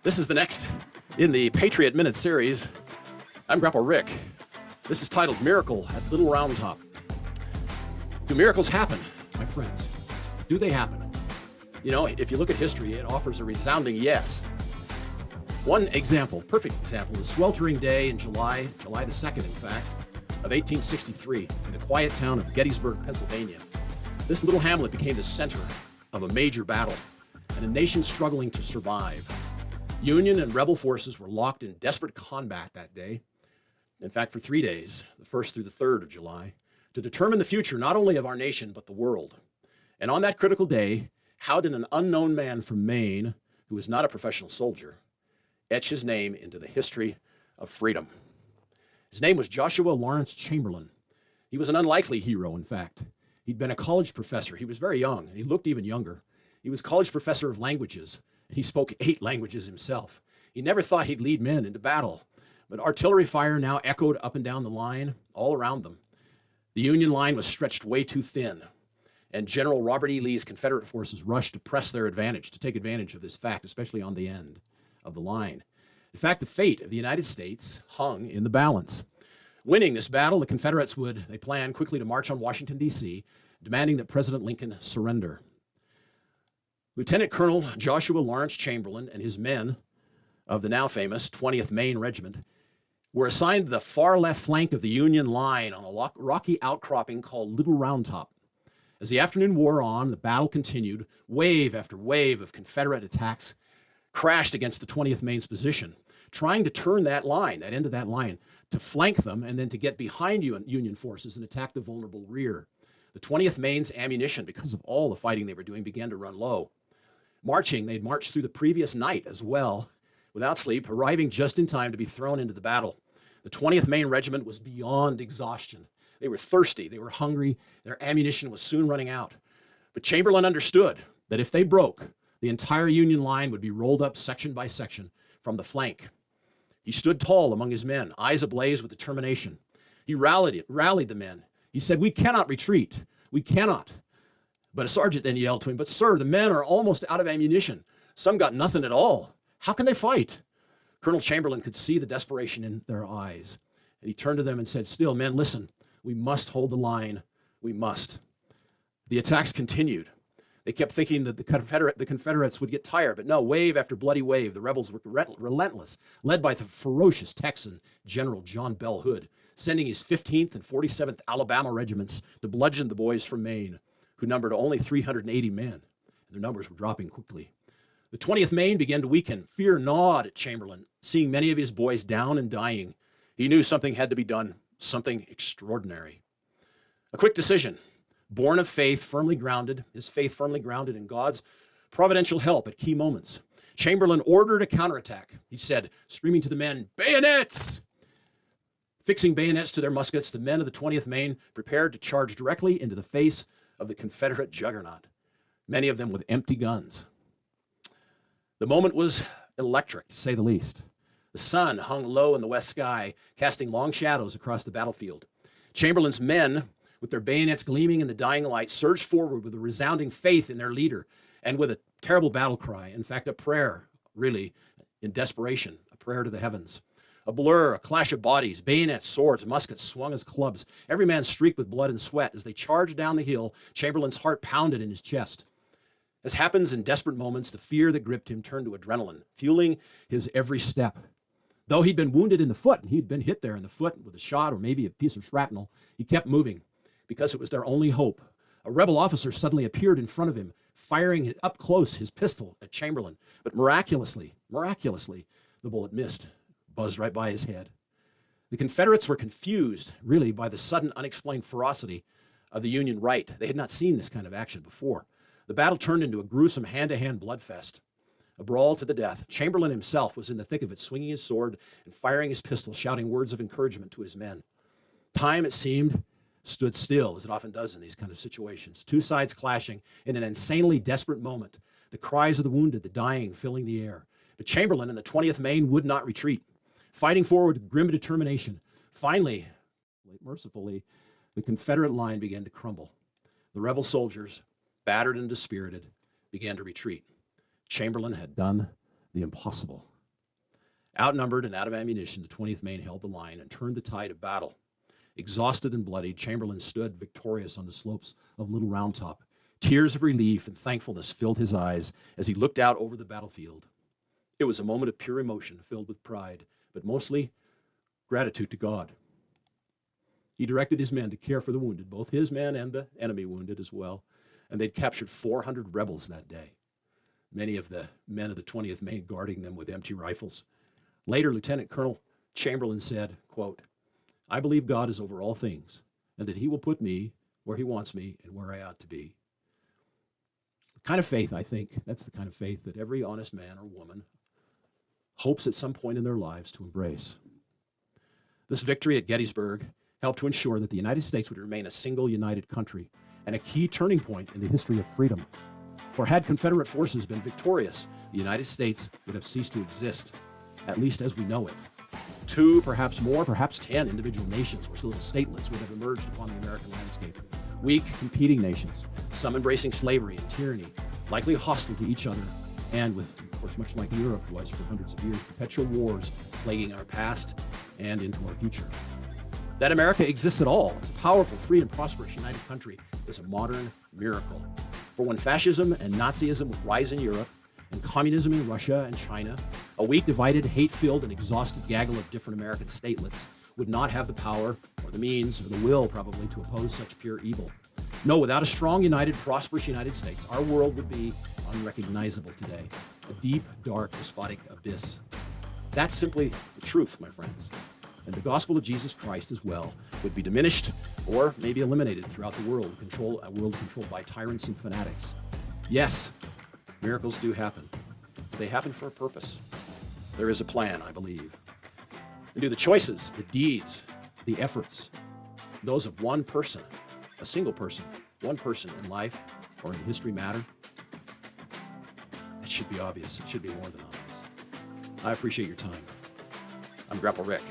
This is the next in the Patriot Minute series. I'm Grandpa Rick. This is titled Miracle at Little Round Top. Do miracles happen, my friends? Do they happen? You know, if you look at history, it offers a resounding yes. One example, perfect example, the sweltering day in July the 2nd, in fact, of 1863, in the quiet town of Gettysburg, Pennsylvania. This little hamlet became the center of a major battle and a nation struggling to survive. Union and rebel forces were locked in desperate combat that day, in fact, for 3 days, the 1st through the 3rd of July, to determine the future not only of our nation, but the world. And on that critical day, how did an unknown man from Maine, who was not a professional soldier, etch his name into the history of freedom? His name was Joshua Lawrence Chamberlain. He was an unlikely hero, in fact. He'd been a college professor. He was very young, and he looked even younger. He was college professor of languages. He spoke 8 languages himself. He never thought he'd lead men into battle, but artillery fire now echoed up and down the line, all around them. The Union line was stretched way too thin, and General Robert E. Lee's Confederate forces rushed to press their advantage, to take advantage of this fact, especially on the end of the line. In fact, the fate of the United States hung in the balance. Winning this battle, the Confederates would, they planned, quickly to march on Washington, D.C., demanding that President Lincoln surrender. Lieutenant Colonel Joshua Lawrence Chamberlain and his men of the now famous 20th Maine Regiment were assigned to the far left flank of the Union line on a rocky outcropping called Little Round Top. As the afternoon wore on, the battle continued. Wave after wave of Confederate attacks crashed against the 20th Maine's position, trying to turn that line, that end of that line, to flank them and then to get behind Union forces and attack the vulnerable rear. The 20th Maine's ammunition, because of all the fighting they were doing, began to run low. They'd marched through the previous night as well, without sleep, arriving just in time to be thrown into the battle. The 20th Maine Regiment was beyond exhaustion. They were thirsty, they were hungry, their ammunition was soon running out. But Chamberlain understood that if they broke, the entire Union line would be rolled up section by section from the flank. He stood tall among his men, eyes ablaze with determination. He rallied the men. He said, "We cannot retreat. We cannot." But a sergeant then yelled to him, "But sir, the men are almost out of ammunition. Some got nothing at all. How can they fight?" Colonel Chamberlain could see the desperation in their eyes. And he turned to them and said, "Still, men, listen. We must hold the line. We must." The attacks continued. They kept thinking that the Confederates would get tired, but no, wave after bloody wave, the rebels were relentless, led by the ferocious Texan General John Bell Hood, sending his 15th and 47th Alabama regiments to bludgeon the boys from Maine, who numbered only 380 men, and their numbers were dropping quickly. The 20th Maine began to weaken. Fear gnawed at Chamberlain, seeing many of his boys down and dying. He knew something had to be done, something extraordinary. A quick decision, born of faith, his faith firmly grounded in God's providential help at key moments. Chamberlain ordered a counterattack. He said, screaming to the men, "Bayonets!" Fixing bayonets to their muskets, the men of the 20th Maine prepared to charge directly into the face of the Confederate juggernaut, many of them with empty guns. The moment was electric, to say the least. The sun hung low in the west sky, casting long shadows across the battlefield. Chamberlain's men, with their bayonets gleaming in the dying light, surged forward with a resounding faith in their leader and with a terrible battle cry, in fact, a prayer, really, in desperation, a prayer to the heavens. A blur, a clash of bodies, bayonets, swords, muskets swung as clubs. Every man streaked with blood and sweat. As they charged down the hill, Chamberlain's heart pounded in his chest. As happens in desperate moments, the fear that gripped him turned to adrenaline, fueling his every step. Though he'd been wounded in the foot, and he'd been hit there in the foot with a shot or maybe a piece of shrapnel, he kept moving because it was their only hope. A rebel officer suddenly appeared in front of him, firing up close his pistol at Chamberlain. But miraculously, the bullet missed, buzzed right by his head. The Confederates were confused, really, by the sudden, unexplained ferocity of the Union right. They had not seen this kind of action before. The battle turned into a gruesome hand-to-hand bloodfest, a brawl to the death. Chamberlain himself was in the thick of it, swinging his sword and firing his pistol, shouting words of encouragement to his men. Time, it seemed, stood still, as it often does in these kind of situations. Two sides clashing in an insanely desperate moment, the cries of the wounded, the dying, filling the air. But Chamberlain and the 20th Maine would not retreat, fighting forward with grim determination. Finally, mercifully, the Confederate line began to crumble. The rebel soldiers, battered and dispirited, began to retreat. Chamberlain had done the impossible. Outnumbered and out of ammunition, the 20th Maine held the line and turned the tide of battle. Exhausted and bloodied, Chamberlain stood victorious on the slopes of Little Round Top. Tears of relief and thankfulness filled his eyes as he looked out over the battlefield. It was a moment of pure emotion, filled with pride, but mostly gratitude to God. He directed his men to care for the wounded, both his men and the enemy wounded as well, and they'd captured 400 rebels that day, many of the men of the 20th Maine guarding them with empty rifles. Later, Lieutenant Colonel Chamberlain said, quote, "I believe God is over all things, and that he will put me where he wants me and where I ought to be." The kind of faith, I think, that's the kind of faith that every honest man or woman hopes at some point in their lives to embrace. This victory at Gettysburg helped to ensure that the United States would remain a single united country and a key turning point in the history of freedom. For had Confederate forces been victorious, the United States would have ceased to exist, at least as we know it. 2, perhaps more, perhaps 10 individual nations or little statelets would have emerged upon the American landscape. Weak, competing nations, some embracing slavery and tyranny, likely hostile to each other, and with, of course, much like Europe was for hundreds of years, perpetual wars plaguing our past and into our future. That America exists at all as a powerful, free, and prosperous united country is a modern miracle. For when fascism and Nazism would rise in Europe, and communism in Russia and China, a weak, divided, hate-filled, and exhausted gaggle of different American statelets would not have the power or the means or the will, probably, to oppose such pure evil. No, without a strong, united, prosperous United States, our world would be unrecognizable today, a deep, dark, despotic abyss. That's simply the truth, my friends. And the gospel of Jesus Christ as well would be diminished or maybe eliminated throughout the world, a world controlled by tyrants and fanatics. Yes, miracles do happen, but they happen for a purpose. There is a plan, I believe. And do the choices, the deeds, the efforts, those of one person, a single person, one person in life or in history matter? It should be obvious. It should be more than obvious. I appreciate your time. I'm Grandpa Rick.